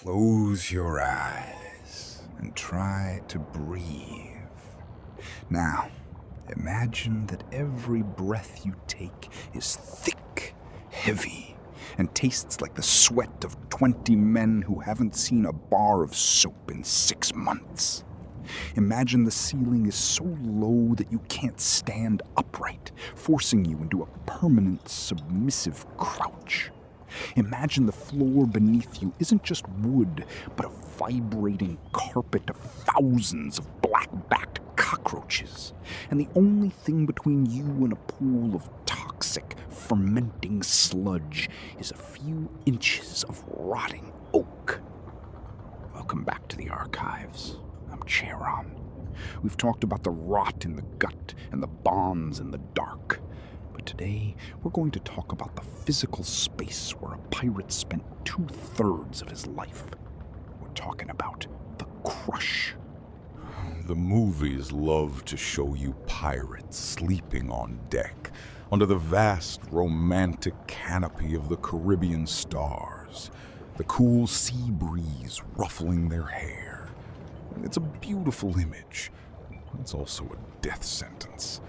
Close your eyes and try to breathe. Now, imagine that every breath you take is thick, heavy, and tastes like the sweat of 20 men who haven't seen a bar of soap in 6 months. Imagine the ceiling is so low that you can't stand upright, forcing you into a permanent submissive crouch. Imagine the floor beneath you isn't just wood, but a vibrating carpet of thousands of black-backed cockroaches, and the only thing between you and a pool of toxic, fermenting sludge is a few inches of rotting oak. Welcome back to the archives. I'm Charon. We've talked about the rot in the gut and the bonds in the dark. But today, we're going to talk about the physical space where a pirate spent 2/3 of his life. We're talking about the crush. The movies love to show you pirates sleeping on deck under the vast romantic canopy of the Caribbean stars, the cool sea breeze ruffling their hair. It's a beautiful image. It's also a death sentence.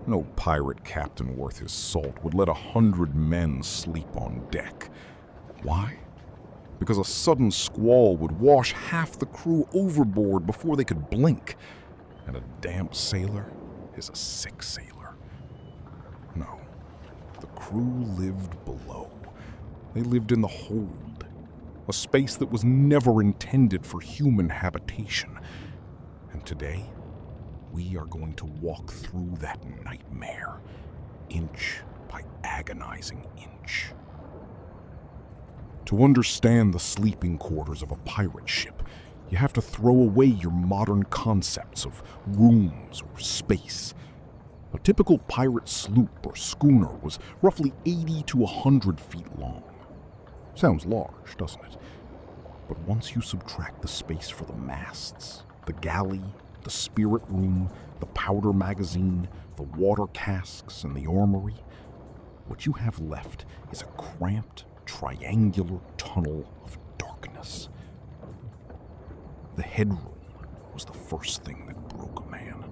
No pirate captain worth his salt would let 100 men sleep on deck. Why? Because a sudden squall would wash half the crew overboard before they could blink. And a damp sailor is a sick sailor. No, the crew lived below. They lived in the hold, a space that was never intended for human habitation. And today, we are going to walk through that nightmare, inch by agonizing inch. To understand the sleeping quarters of a pirate ship, you have to throw away your modern concepts of rooms or space. A typical pirate sloop or schooner was roughly 80 to 100 feet long. Sounds large, doesn't it? But once you subtract the space for the masts, the galley, the spirit room, the powder magazine, the water casks, and the armory, what you have left is a cramped, triangular tunnel of darkness. The headroom was the first thing that broke a man.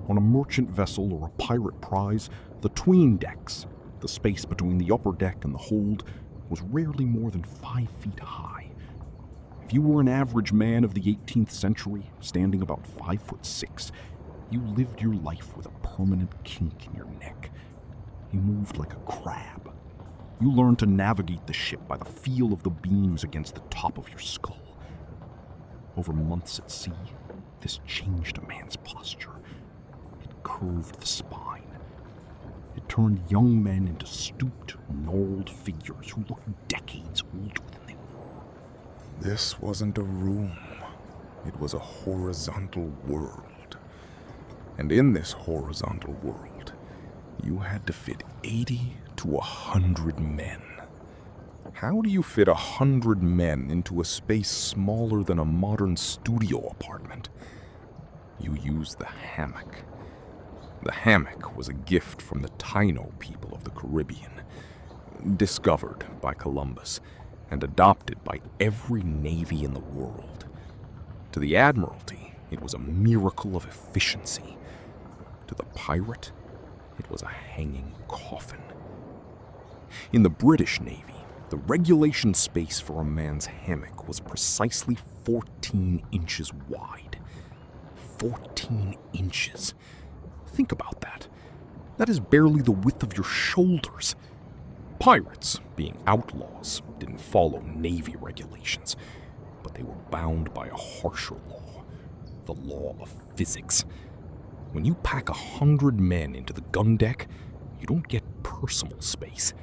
On a merchant vessel or a pirate prize, the 'tween decks, the space between the upper deck and the hold, was rarely more than 5 feet high. If you were an average man of the 18th century, standing about 5'6", you lived your life with a permanent kink in your neck. You moved like a crab. You learned to navigate the ship by the feel of the beams against the top of your skull. Over months at sea, this changed a man's posture. It curved the spine. It turned young men into stooped, gnarled figures who looked decades older than they were. This wasn't a room. It was a horizontal world. And in this horizontal world, you had to fit 80 to 100 men. How do you fit 100 men into a space smaller than a modern studio apartment? You use the hammock. The hammock was a gift from the Taino people of the Caribbean, discovered by Columbus and adopted by every navy in the world. To the Admiralty, it was a miracle of efficiency. To the pirate, it was a hanging coffin. In the British Navy, the regulation space for a man's hammock was precisely 14 inches wide. 14 inches. Think about that. That is barely the width of your shoulders. Pirates, being outlaws, didn't follow Navy regulations, but they were bound by a harsher law, the law of physics. When you pack 100 men into the gun deck, you don't get personal space.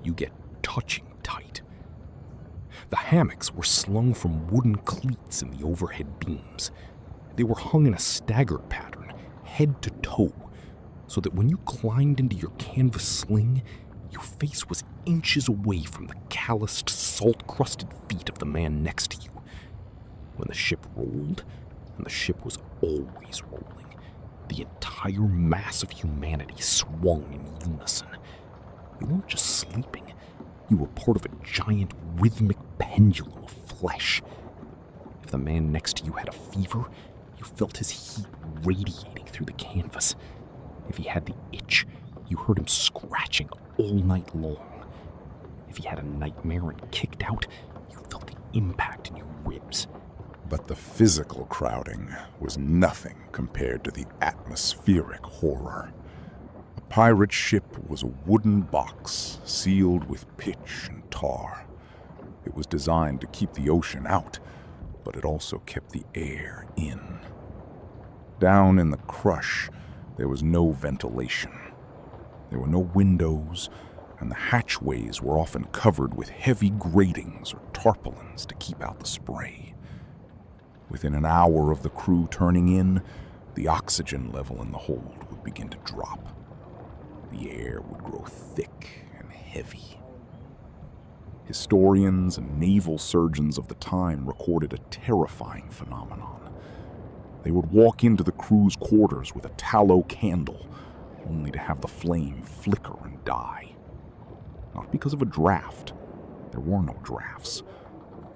You get touching tight. The hammocks were slung from wooden cleats in the overhead beams. They were hung in a staggered pattern, head to toe, so that when you climbed into your canvas sling, your face was inches away from the calloused, salt-crusted feet of the man next to you. When the ship rolled, and the ship was always rolling, the entire mass of humanity swung in unison. You weren't just sleeping. You were part of a giant rhythmic pendulum of flesh. If the man next to you had a fever, you felt his heat radiating through the canvas. If he had the itch, you heard him scratching all night long. If he had a nightmare and kicked out, you felt the impact in your ribs. But the physical crowding was nothing compared to the atmospheric horror. A pirate ship was a wooden box sealed with pitch and tar. It was designed to keep the ocean out, but it also kept the air in. Down in the crush, there was no ventilation. There were no windows, and the hatchways were often covered with heavy gratings or tarpaulins to keep out the spray. Within an hour of the crew turning in, the oxygen level in the hold would begin to drop. The air would grow thick and heavy. Historians and naval surgeons of the time recorded a terrifying phenomenon. They would walk into the crew's quarters with a tallow candle, only to have the flame flicker and die. Not because of a draft. There were no drafts.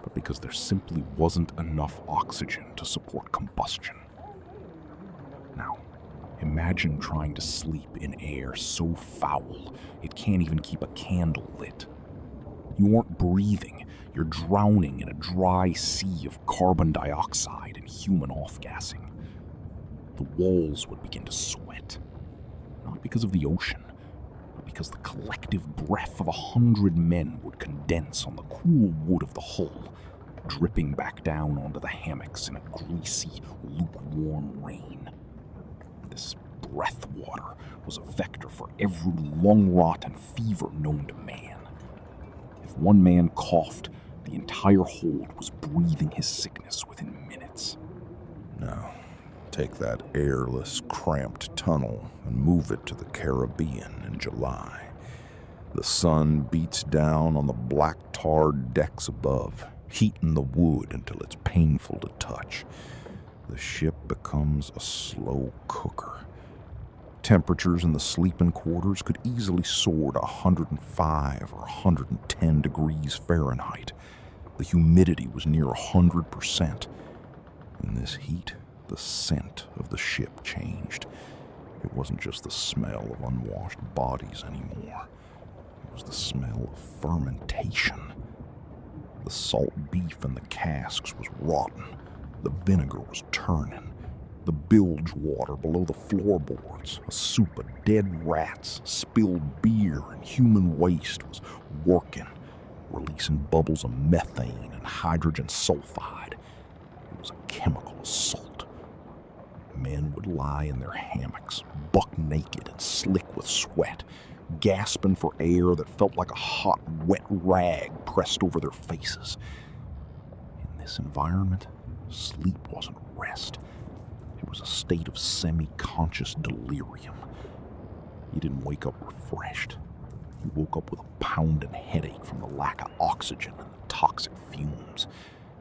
But because there simply wasn't enough oxygen to support combustion. Now, imagine trying to sleep in air so foul it can't even keep a candle lit. You aren't breathing, you're drowning in a dry sea of carbon dioxide and human off-gassing. The walls would begin to sweat, not because of the ocean, but because the collective breath of 100 men would condense on the cool wood of the hull, dripping back down onto the hammocks in a greasy, lukewarm rain. This breath water was a vector for every lung rot and fever known to man. If one man coughed, the entire hold was breathing his sickness within minutes. Now, take that airless, cramped tunnel and move it to the Caribbean in July. The sun beats down on the black tarred decks above, heating the wood until it's painful to touch. The ship becomes a slow cooker. Temperatures in the sleeping quarters could easily soar to 105 or 110 degrees Fahrenheit. The humidity was near 100%. In this heat, the scent of the ship changed. It wasn't just the smell of unwashed bodies anymore. It was the smell of fermentation. The salt beef in the casks was rotten. The vinegar was turning. The bilge water below the floorboards, a soup of dead rats, spilled beer, and human waste was working, releasing bubbles of methane and hydrogen sulfide. It was a chemical assault. Men would lie in their hammocks, buck naked and slick with sweat, gasping for air that felt like a hot, wet rag pressed over their faces. In this environment, sleep wasn't rest. It was a state of semi-conscious delirium. You didn't wake up refreshed. You woke up with a pounding headache from the lack of oxygen and the toxic fumes.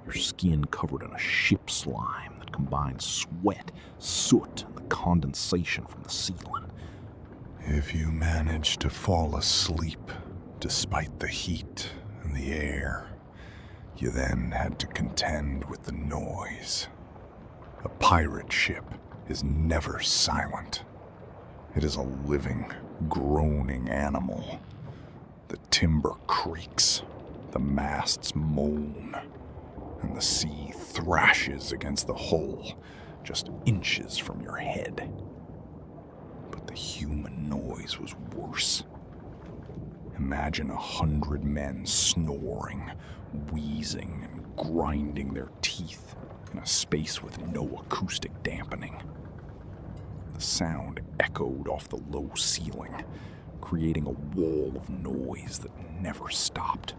Your skin covered in a ship slime that combined sweat, soot, and the condensation from the ceiling. If you managed to fall asleep despite the heat and the air, you then had to contend with the noise. A pirate ship is never silent. It is a living, groaning animal. The timber creaks, the masts moan, and the sea thrashes against the hull just inches from your head. But the human noise was worse. Imagine 100 men snoring, wheezing, and grinding their teeth in a space with no acoustic dampening. The sound echoed off the low ceiling, creating a wall of noise that never stopped.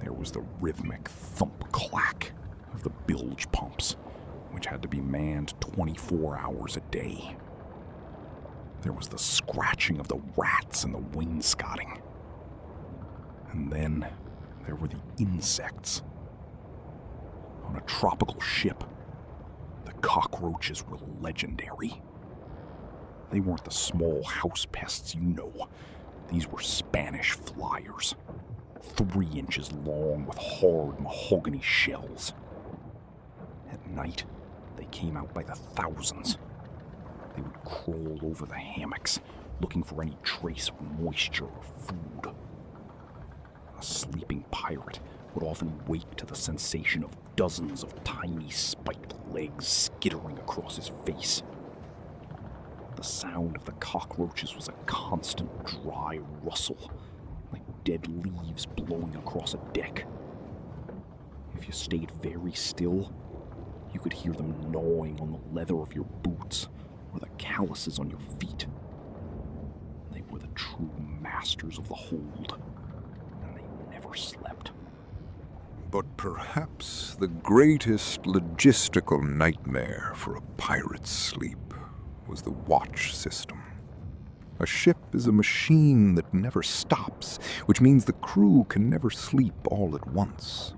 There was the rhythmic thump-clack of the bilge pumps, which had to be manned 24 hours a day. There was the scratching of the rats in the wainscoting. And then there were the insects. On a tropical ship, the cockroaches were legendary. They weren't the small house pests you know. These were Spanish flyers. 3 inches long with hard mahogany shells. At night, they came out by the thousands. They would crawl over the hammocks, looking for any trace of moisture or food. A sleeping pirate would often wake to the sensation of dozens of tiny spiked legs skittering across his face. The sound of the cockroaches was a constant dry rustle, like dead leaves blowing across a deck. If you stayed very still, you could hear them gnawing on the leather of your boots or the calluses on your feet. They were the true masters of the hold, and they never slept. But perhaps the greatest logistical nightmare for a pirate's sleep was the watch system. A ship is a machine that never stops, which means the crew can never sleep all at once.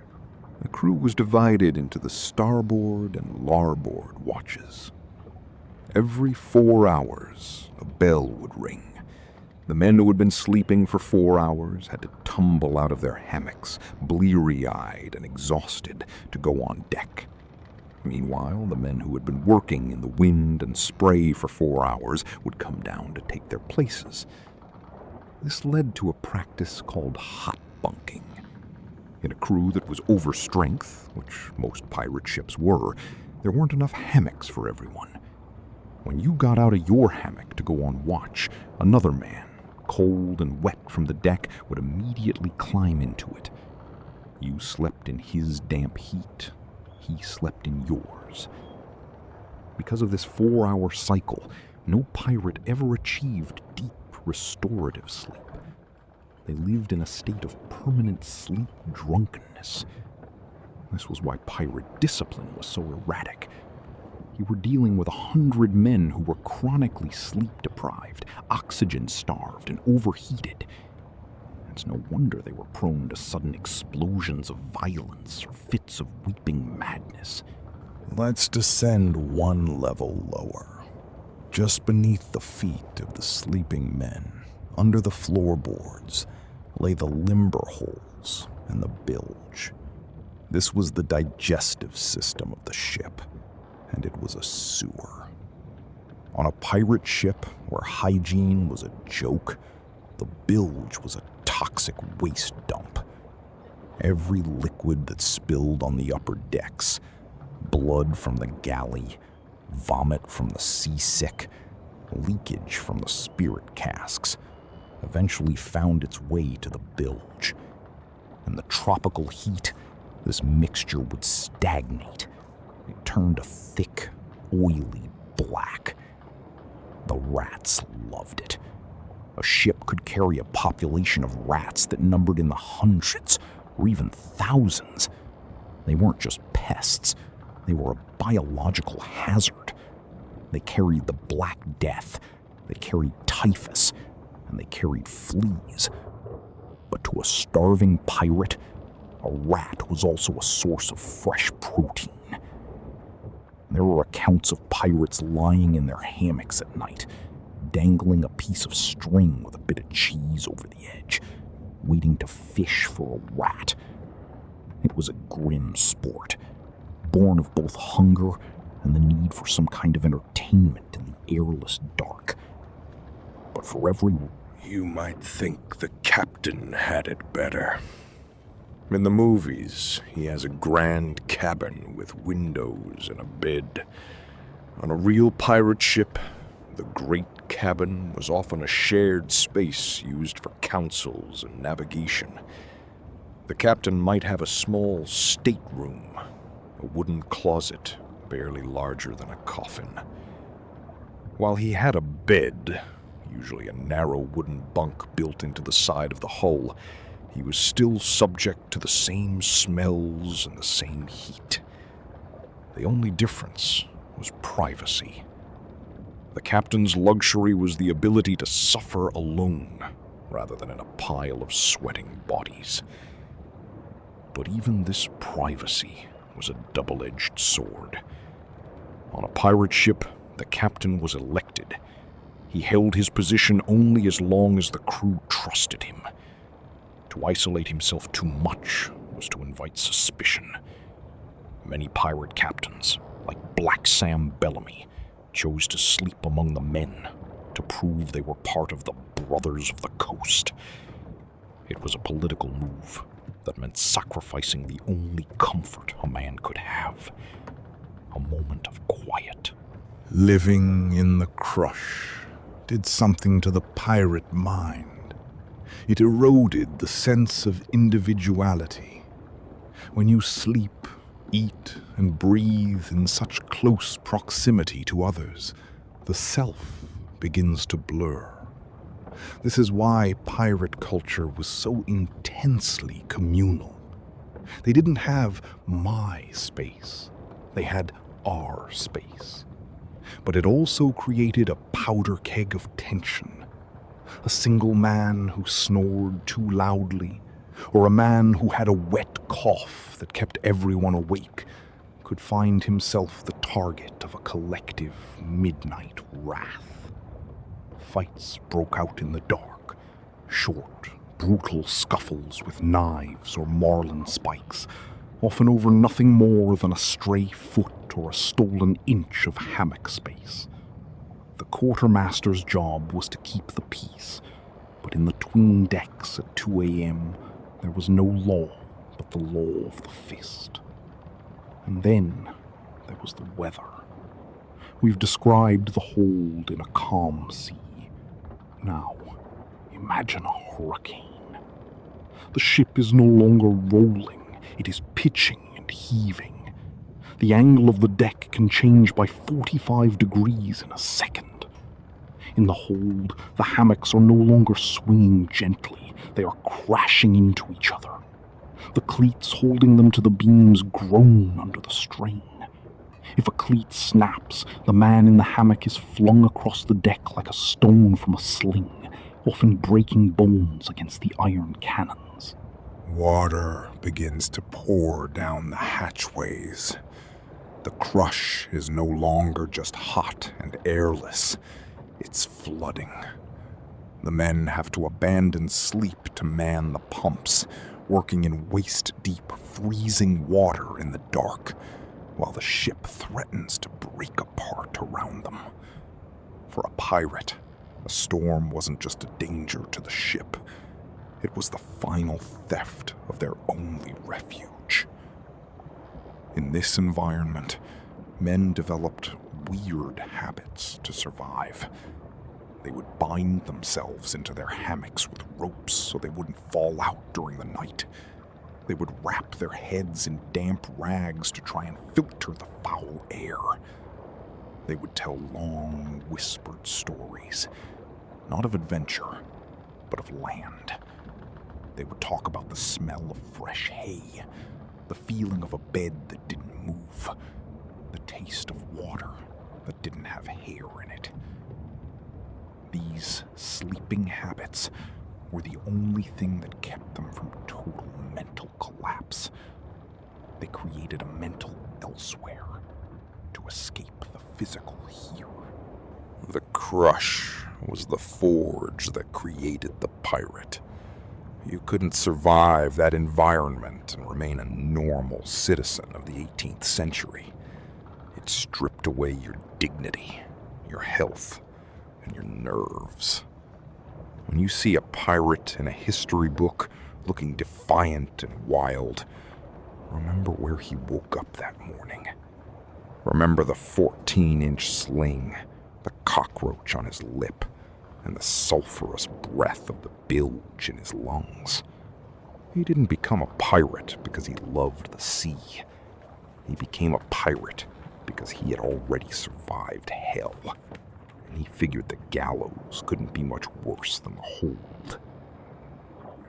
The crew was divided into the starboard and larboard watches. Every 4 hours, a bell would ring. The men who had been sleeping for 4 hours had to tumble out of their hammocks, bleary-eyed and exhausted, to go on deck. Meanwhile, the men who had been working in the wind and spray for 4 hours would come down to take their places. This led to a practice called hot bunking. In a crew that was overstrength, which most pirate ships were, there weren't enough hammocks for everyone. When you got out of your hammock to go on watch, another man, cold and wet from the deck, would immediately climb into it. You slept in his damp heat. He slept in yours. Because of this 4-hour cycle, no pirate ever achieved deep, restorative sleep. They lived in a state of permanent sleep drunkenness. This was why pirate discipline was so erratic. You were dealing with 100 men who were chronically sleep-deprived, oxygen-starved, and overheated. It's no wonder they were prone to sudden explosions of violence or fits of weeping madness. Let's descend one level lower. Just beneath the feet of the sleeping men, under the floorboards, lay the limber holes and the bilge. This was the digestive system of the ship, and it was a sewer. On a pirate ship where hygiene was a joke, the bilge was a toxic waste dump. Every liquid that spilled on the upper decks, blood from the galley, vomit from the seasick, leakage from the spirit casks, eventually found its way to the bilge. In the tropical heat, this mixture would stagnate. It turned a thick, oily black. The rats loved it. A ship could carry a population of rats that numbered in the hundreds or even thousands. They weren't just pests. They were a biological hazard. They carried the Black Death. They carried typhus. And they carried fleas. But to a starving pirate, a rat was also a source of fresh protein. There were accounts of pirates lying in their hammocks at night, dangling a piece of string with a bit of cheese over the edge, waiting to fish for a rat. It was a grim sport, born of both hunger and the need for some kind of entertainment in the airless dark. But for every... You might think the captain had it better. In the movies, he has a grand cabin with windows and a bed. On a real pirate ship, the great cabin was often a shared space used for councils and navigation. The captain might have a small stateroom, a wooden closet barely larger than a coffin. While he had a bed, usually a narrow wooden bunk built into the side of the hull, he was still subject to the same smells and the same heat. The only difference was privacy. The captain's luxury was the ability to suffer alone, rather than in a pile of sweating bodies. But even this privacy was a double-edged sword. On a pirate ship, the captain was elected. He held his position only as long as the crew trusted him. To isolate himself too much was to invite suspicion. Many pirate captains, like Black Sam Bellamy, chose to sleep among the men to prove they were part of the Brothers of the Coast. It was a political move that meant sacrificing the only comfort a man could have, a moment of quiet. Living in the crush did something to the pirate mind. It eroded the sense of individuality. When you sleep, eat, and breathe in such close proximity to others, the self begins to blur. This is why pirate culture was so intensely communal. They didn't have my space. They had our space. But it also created a powder keg of tension. A single man who snored too loudly, or a man who had a wet cough that kept everyone awake, could find himself the target of a collective midnight wrath. Fights broke out in the dark, short, brutal scuffles with knives or marlin spikes, often over nothing more than a stray foot or a stolen inch of hammock space. The quartermaster's job was to keep the peace, but in the 'tween decks at 2 a.m., there was no law but the law of the fist. And then there was the weather. We've described the hold in a calm sea. Now, imagine a hurricane. The ship is no longer rolling, it is pitching and heaving. The angle of the deck can change by 45 degrees in a second. In the hold, the hammocks are no longer swinging gently, they are crashing into each other. The cleats holding them to the beams groan under the strain. If a cleat snaps, the man in the hammock is flung across the deck like a stone from a sling, often breaking bones against the iron cannons. Water begins to pour down the hatchways. The crush is no longer just hot and airless. It's flooding. The men have to abandon sleep to man the pumps, working in waist-deep, freezing water in the dark, while the ship threatens to break apart around them. For a pirate, a storm wasn't just a danger to the ship. It was the final theft of their only refuge. In this environment, men developed weird habits to survive. They would bind themselves into their hammocks with ropes so they wouldn't fall out during the night. They would wrap their heads in damp rags to try and filter the foul air. They would tell long, whispered stories, not of adventure, but of land. They would talk about the smell of fresh hay, the feeling of a bed that didn't move, the taste of water that didn't have hair in it. These sleeping habits were the only thing that kept them from total mental collapse. They created a mental elsewhere to escape the physical here. The crush was the forge that created the pirate. You couldn't survive that environment and remain a normal citizen of the 18th century. It stripped away your dignity, your health, and your nerves. When you see a pirate in a history book looking defiant and wild, remember where he woke up that morning. Remember the 14-inch sling, the cockroach on his lip, and the sulphurous breath of the bilge in his lungs. He didn't become a pirate because he loved the sea. He became a pirate because he had already survived hell. And he figured the gallows couldn't be much worse than the hold.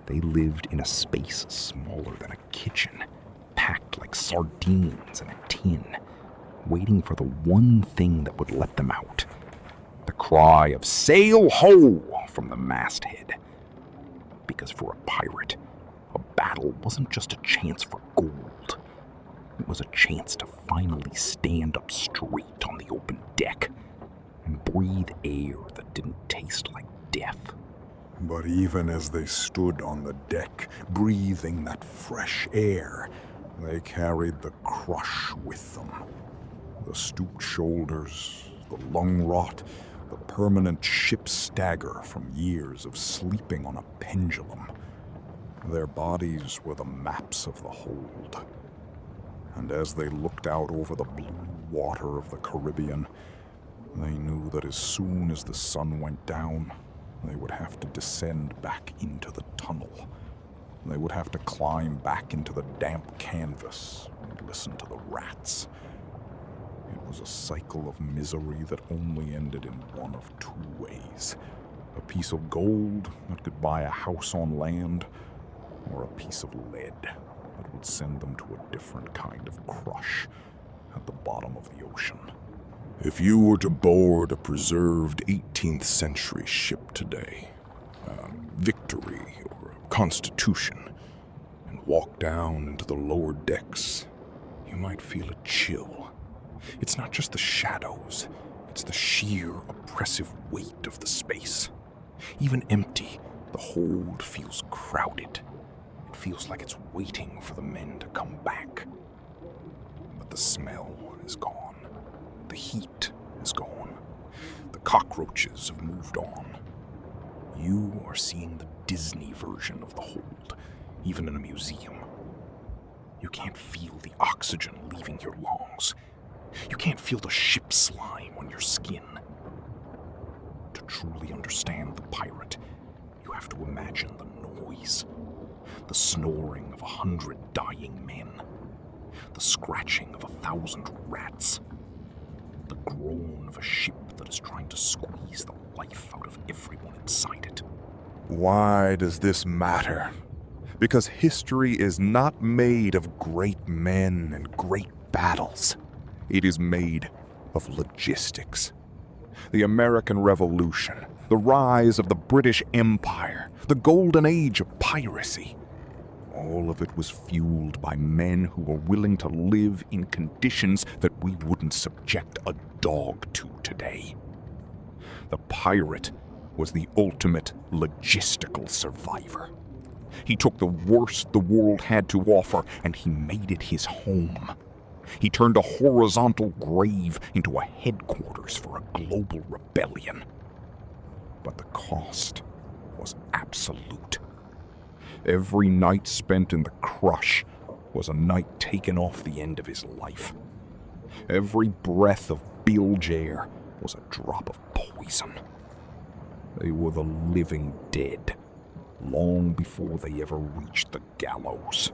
They lived in a space smaller than a kitchen, packed like sardines in a tin, waiting for the one thing that would let them out. The cry of "Sail ho!" from the masthead. Because for a pirate, a battle wasn't just a chance for gold. It was a chance to finally stand up straight on the open deck and breathe air that didn't taste like death. But even as they stood on the deck, breathing that fresh air, they carried the crush with them. The stooped shoulders, the lung rot, the permanent ship-stagger from years of sleeping on a pendulum. Their bodies were the maps of the hold. And as they looked out over the blue water of the Caribbean, they knew that as soon as the sun went down, they would have to descend back into the tunnel. They would have to climb back into the damp canvas and listen to the rats. It was a cycle of misery that only ended in one of two ways. A piece of gold that could buy a house on land, or a piece of lead that would send them to a different kind of crush at the bottom of the ocean. If you were to board a preserved 18th century ship today, a Victory or a Constitution, and walk down into the lower decks, you might feel a chill. It's not just the shadows, it's the sheer oppressive weight of the space. Even empty, the hold feels crowded. It feels like it's waiting for the men to come back. But the smell is gone. The heat is gone. The cockroaches have moved on. You are seeing the Disney version of the hold, even in a museum. You can't feel the oxygen leaving your lungs. You can't feel the ship slime on your skin. To truly understand the pirate, you have to imagine the noise. The snoring of 100 dying men. The scratching of 1,000 rats. The groan of a ship that is trying to squeeze the life out of everyone inside it. Why does this matter? Because history is not made of great men and great battles. It is made of logistics. The American Revolution, the rise of the British Empire, the golden age of piracy. All of it was fueled by men who were willing to live in conditions that we wouldn't subject a dog to today. The pirate was the ultimate logistical survivor. He took the worst the world had to offer and he made it his home. He turned a horizontal grave into a headquarters for a global rebellion. But the cost was absolute. Every night spent in the crush was a night taken off the end of his life. Every breath of bilge air was a drop of poison. They were the living dead, long before they ever reached the gallows.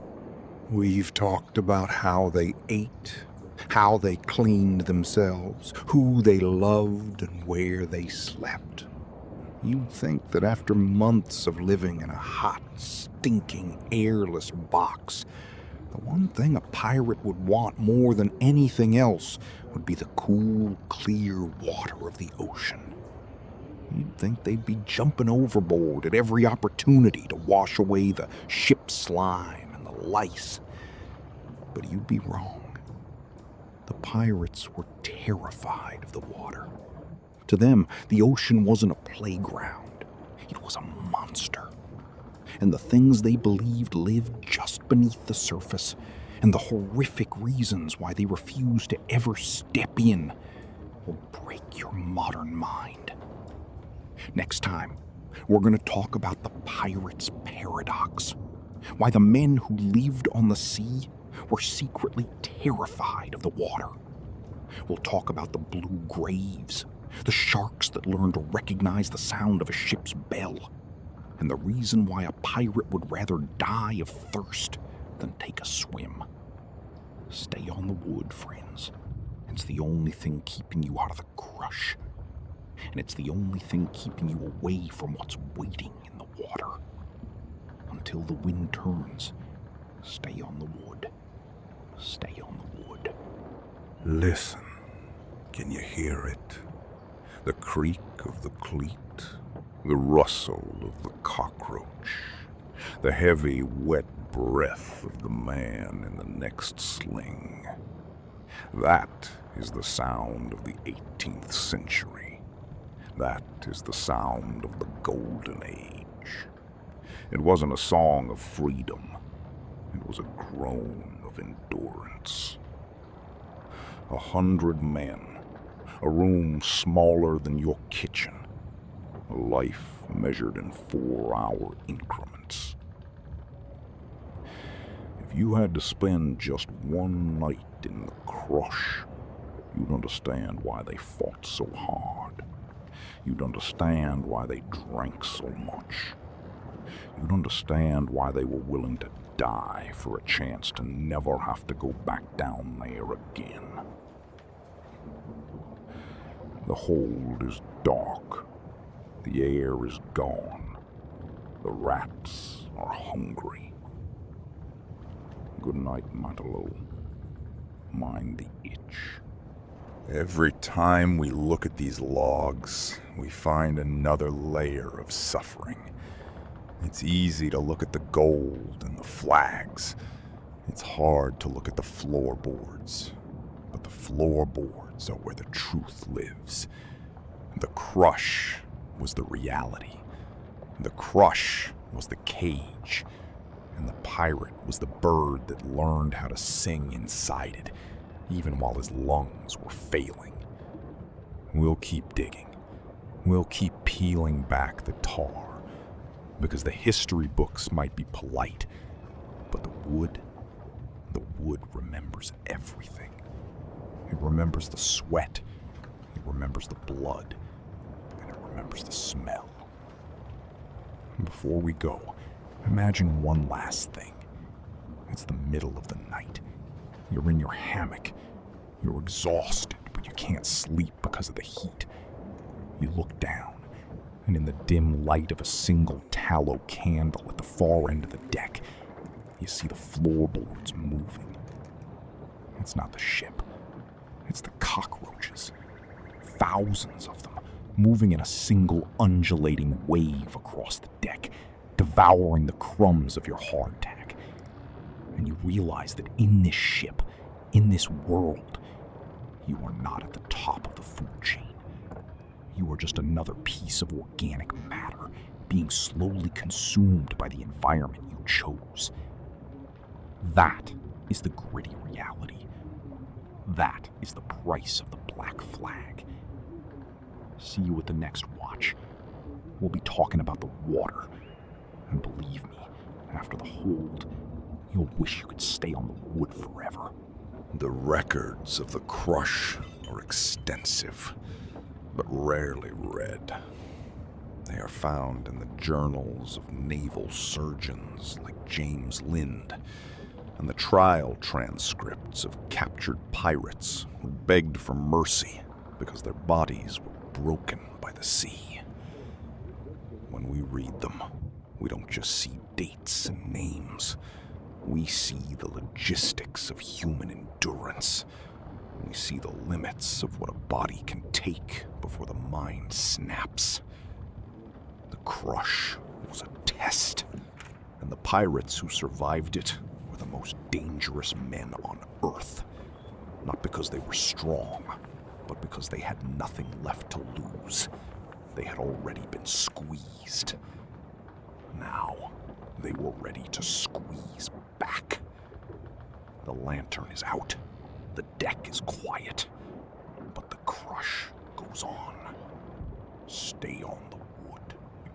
We've talked about how they ate, how they cleaned themselves, who they loved, and where they slept. You'd think that after months of living in a hot, stinking, airless box, the one thing a pirate would want more than anything else would be the cool, clear water of the ocean. You'd think they'd be jumping overboard at every opportunity to wash away the ship slime and the lice. But you'd be wrong. The pirates were terrified of the water. To them, the ocean wasn't a playground. It was a monster. And the things they believed lived just beneath the surface, and the horrific reasons why they refused to ever step in, will break your modern mind. Next time, we're going to talk about the pirate's paradox. Why the men who lived on the sea were secretly terrified of the water. We'll talk about the blue graves, the sharks that learned to recognize the sound of a ship's bell, and the reason why a pirate would rather die of thirst than take a swim. Stay on the wood, friends. It's the only thing keeping you out of the crush. And it's the only thing keeping you away from what's waiting in the water. Until the wind turns, stay on the wood. Stay on the wood. Listen. Can you hear it? The creak of the cleat, the rustle of the cockroach, the heavy, wet breath of the man in the next sling. That is the sound of the 18th century. That is the sound of the golden age. It wasn't a song of freedom. It was a groan of endurance. 100 men, a room smaller than your kitchen, a life measured in 4-hour increments. If you had to spend just one night in the crush, you'd understand why they fought so hard. You'd understand why they drank so much. You'd understand why they were willing to die for a chance to never have to go back down there again. The hold is dark. The air is gone. The rats are hungry. Good night, Matelot. Mind the itch. Every time we look at these logs, we find another layer of suffering. It's easy to look at the gold and the flags. It's hard to look at the floorboards. But the floorboards are where the truth lives. The crush was the reality. The crush was the cage. And the pirate was the bird that learned how to sing inside it, even while his lungs were failing. We'll keep digging. We'll keep peeling back the tar, because the history books might be polite, but the wood remembers everything. It remembers the sweat, it remembers the blood, and it remembers the smell. Before we go, imagine one last thing. It's the middle of the night. You're in your hammock. You're exhausted, but you can't sleep because of the heat. You look down, and in the dim light of a single tallow candle at the far end of the deck, you see the floorboards moving. It's not the ship. It's the cockroaches. Thousands of them, moving in a single undulating wave across the deck, devouring the crumbs of your hardtack. And you realize that in this ship, in this world, you are not at the top of the food chain. You are just another piece of organic matter being slowly consumed by the environment you chose. That is the gritty reality. That is the price of the black flag. See you at the next watch. We'll be talking about the water. And believe me, after the hold, you'll wish you could stay on the wood forever. The records of the crush are extensive, but rarely read. They are found in the journals of naval surgeons like James Lind, and the trial transcripts of captured pirates who begged for mercy because their bodies were broken by the sea. When we read them, we don't just see dates and names. We see the logistics of human endurance. We see the limits of what a body can take before the mind snaps. The crush was a test, and the pirates who survived it were the most dangerous men on Earth. Not because they were strong, but because they had nothing left to lose. They had already been squeezed. Now, they were ready to squeeze back. The lantern is out. The deck is quiet. But the crush goes on. Stay on the